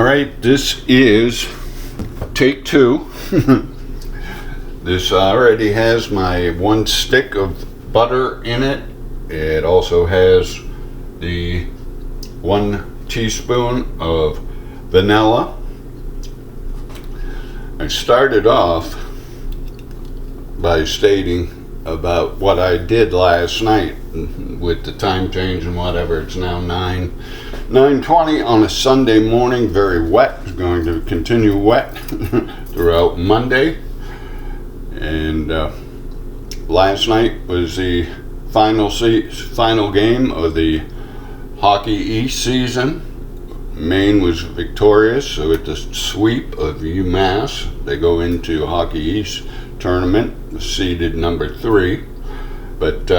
Alright, this is take two. This already has my 1 stick of butter in it. It also has the 1 teaspoon of vanilla. I started off by stating about what I did last night with the time change and whatever. It's now 9:20 on a Sunday morning, very wet. It's going to continue wet throughout Monday. And last night was the final game of the Hockey East season. Maine was victorious, so with the sweep of UMass, they go into Hockey East tournament, seeded number 3. But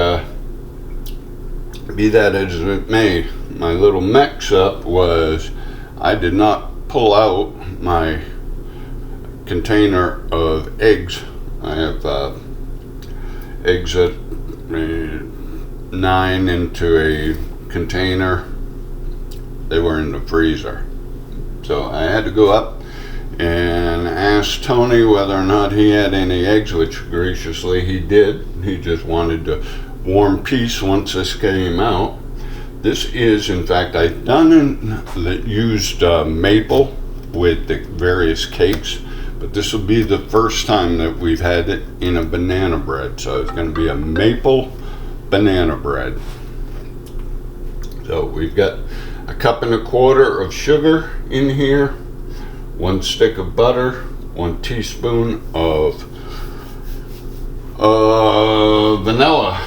be that as it may, my little mix-up was I did not pull out my container of eggs. I have eggs at 9 into a container. They were in the freezer. So I had to go up and ask Tony whether or not he had any eggs, which graciously he did. He just wanted a warm piece once this came out. This is, in fact, I've used maple with the various cakes, but this will be the first time that we've had it in a banana bread. So it's going to be a maple banana bread. So we've got 1.25 cups of sugar in here, 1 stick of butter, 1 teaspoon of vanilla,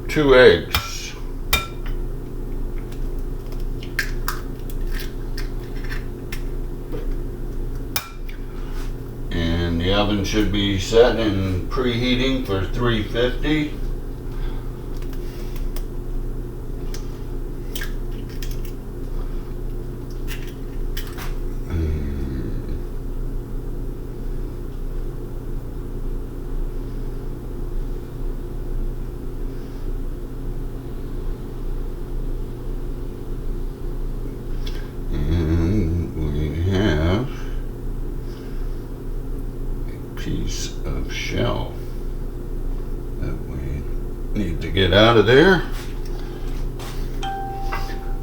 2 eggs. And the oven should be set and preheating for 350. Piece of shell that we need to get out of there.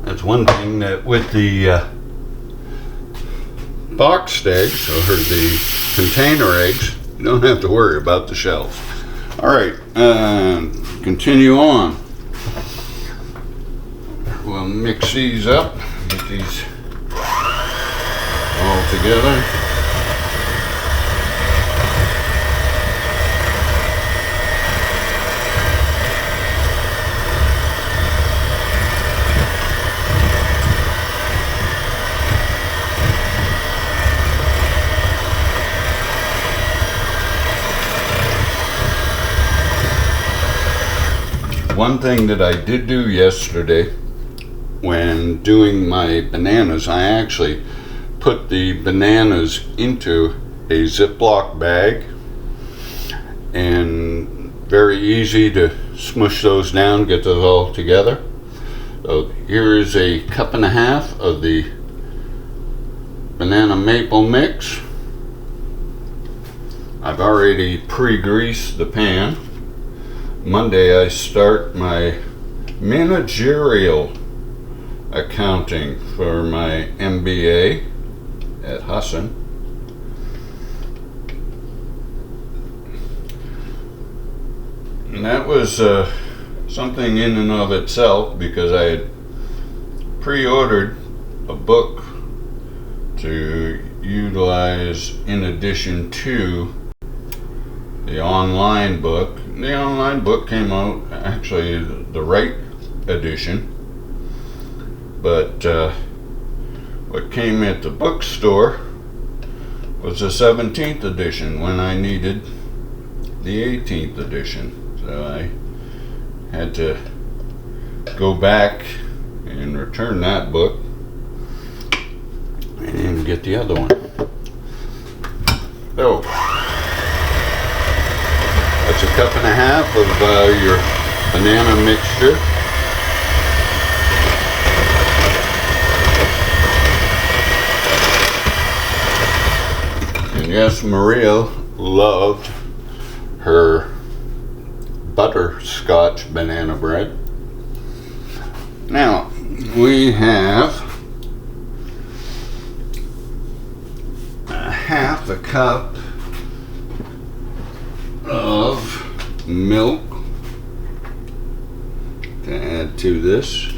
That's one thing that with the boxed eggs or the container eggs, you don't have to worry about the shells. Alright, continue on. We'll mix these up, get these all together. One thing that I did do yesterday when doing my bananas, I actually put the bananas into a Ziploc bag, and very easy to smush those down, get those all together. So here is 1.5 cups of the banana maple mix. I've already pre-greased the pan. Monday I start my managerial accounting for my MBA at Husson. And that was something in and of itself, because I had pre-ordered a book to utilize in addition to the online book. The online book came out, actually the right edition, but what came at the bookstore was the 17th edition when I needed the 18th edition. So I had to go back and return that book and get the other one. So that's 1.5 cups of your banana mixture. guess Maria loved her butterscotch banana bread. Now, we have a half a cup of milk to add to this.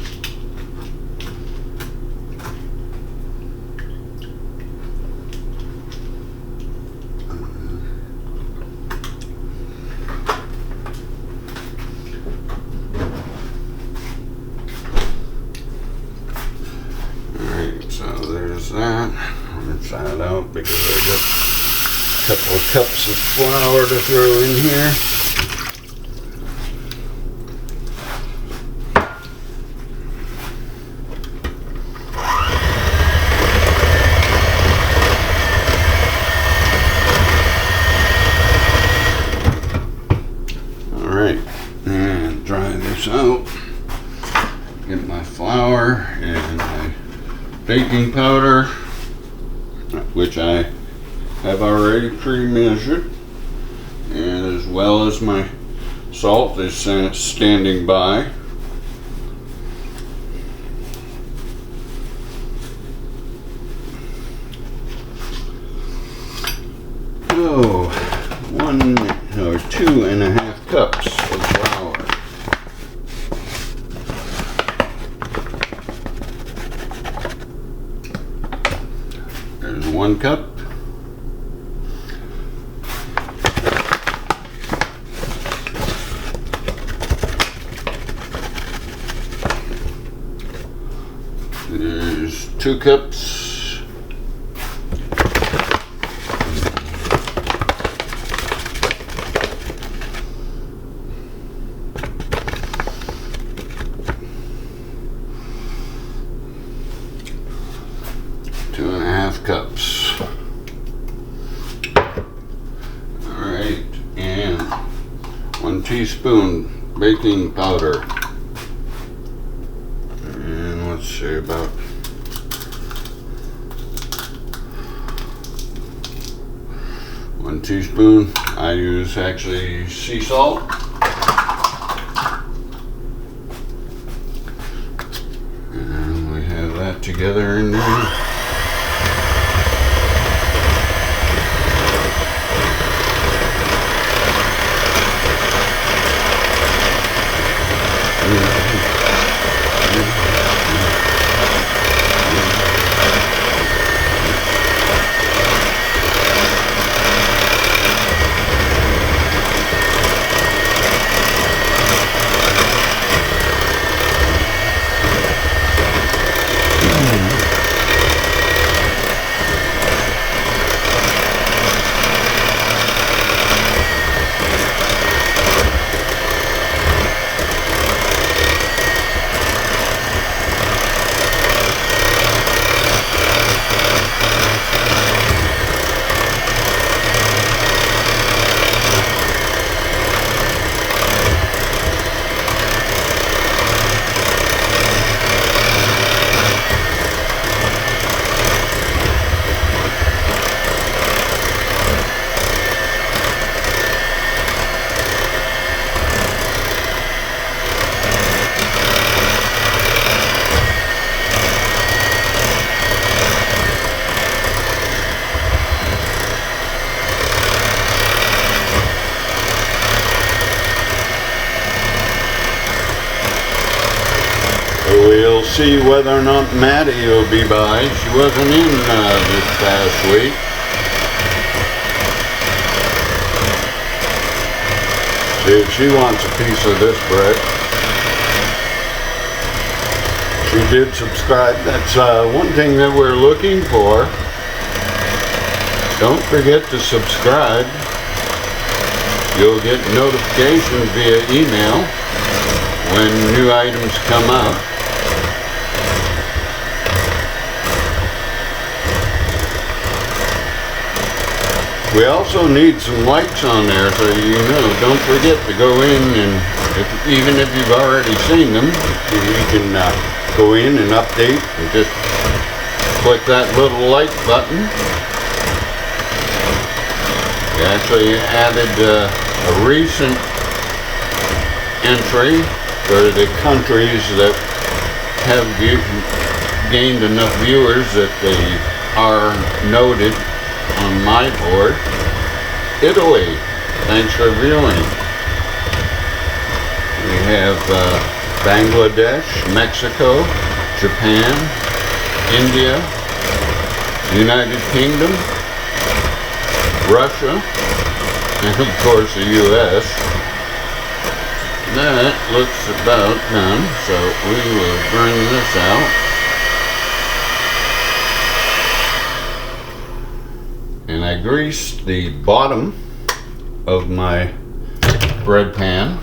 So there's that. Rinse that out because I got a couple of cups of flour to throw in here. All right, and dry this out. Get my flour and my baking powder, which I have already pre-measured, and as well as my salt is standing by. Oh, 1 or 2.5 cups of flour. There's 1 cup. There's 2 cups. Cups. Alright, and 1 teaspoon baking powder. And let's say about 1 teaspoon. I use actually sea salt. And we have that together in there. We'll see whether or not Maddie will be by. She wasn't in this past week. See if she wants a piece of this bread. She did subscribe. That's one thing that we're looking for. Don't forget to subscribe. You'll get notifications via email when new items come up. We also need some likes on there, so you know, don't forget to go in, and even if you've already seen them, you can go in and update and just click that little like button. We actually added a recent entry for the countries that have gained enough viewers that they are noted on my board. Italy, thanks for viewing. We have Bangladesh, Mexico, Japan, India, United Kingdom, Russia, and of course the US. That looks about done, so we will bring this out. And I greased the bottom of my bread pan.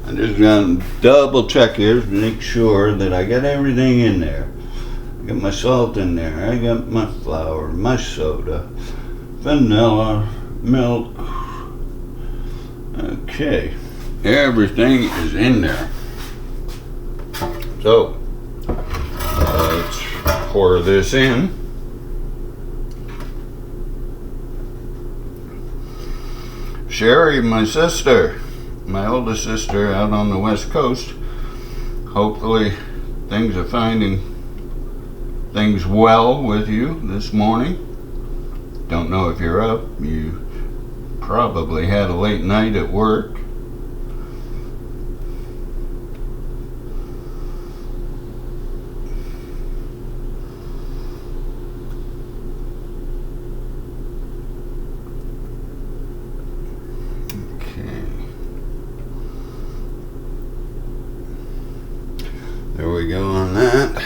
I'm just gonna double check here to make sure that I got everything in there. I got my salt in there, I got my flour, my soda, vanilla, milk. Okay, everything is in there. So, let's pour this in. Sherry, my sister, my oldest sister out on the West Coast. Hopefully things are finding things well with you this morning. Don't know if you're up. You probably had a late night at work. There we go on that.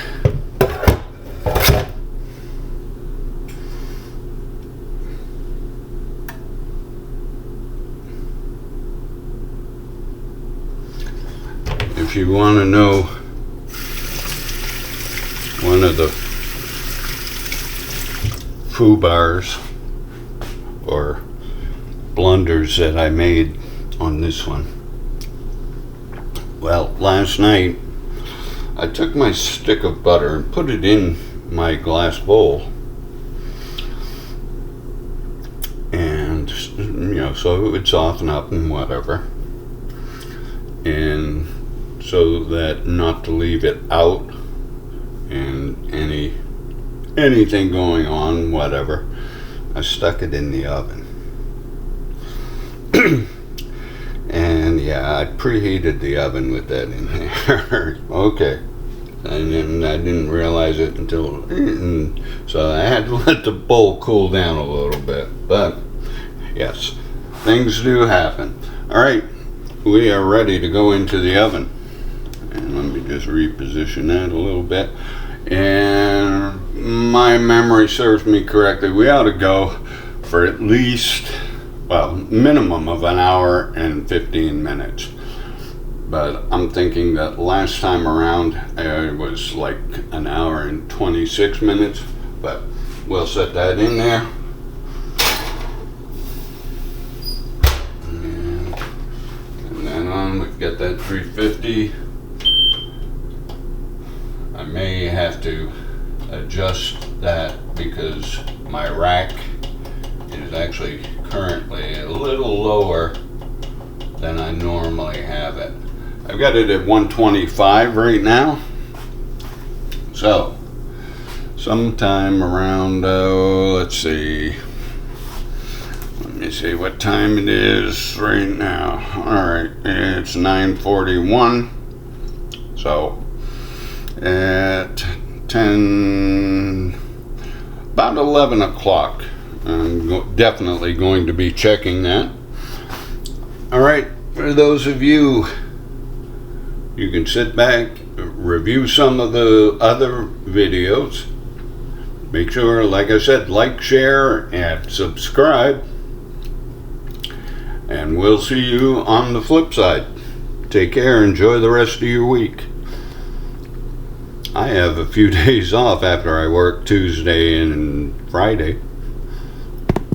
If you want to know one of the foo bars or blunders that I made on this one, well, last night I took my stick of butter and put it in my glass bowl, and so it would soften up and whatever, and so that not to leave it out and anything going on, whatever, I stuck it in the oven. And yeah, I preheated the oven with that in there. Okay. And then I didn't realize it until, so I had to let the bowl cool down a little bit. But yes, things do happen. All right, we are ready to go into the oven. And let me just reposition that a little bit. And my memory serves me correctly, we ought to go for at least, well, minimum of an hour and 15 minutes. But I'm thinking that last time around it was like an hour and 26 minutes. But we'll set that in there. And turn that on, we've got that 350. I may have to adjust that because my rack is actually currently a little lower than I normally have it. I've got it at 125 right now. So, sometime around, let's see. Let me see what time it is right now. Alright, it's 9:41. So, at 10, about 11 o'clock. I'm definitely going to be checking that. Alright, for those of you, you can sit back, review some of the other videos. Make sure, like I said, like, share, and subscribe. And we'll see you on the flip side. Take care, enjoy the rest of your week. I have a few days off after I work Tuesday and Friday.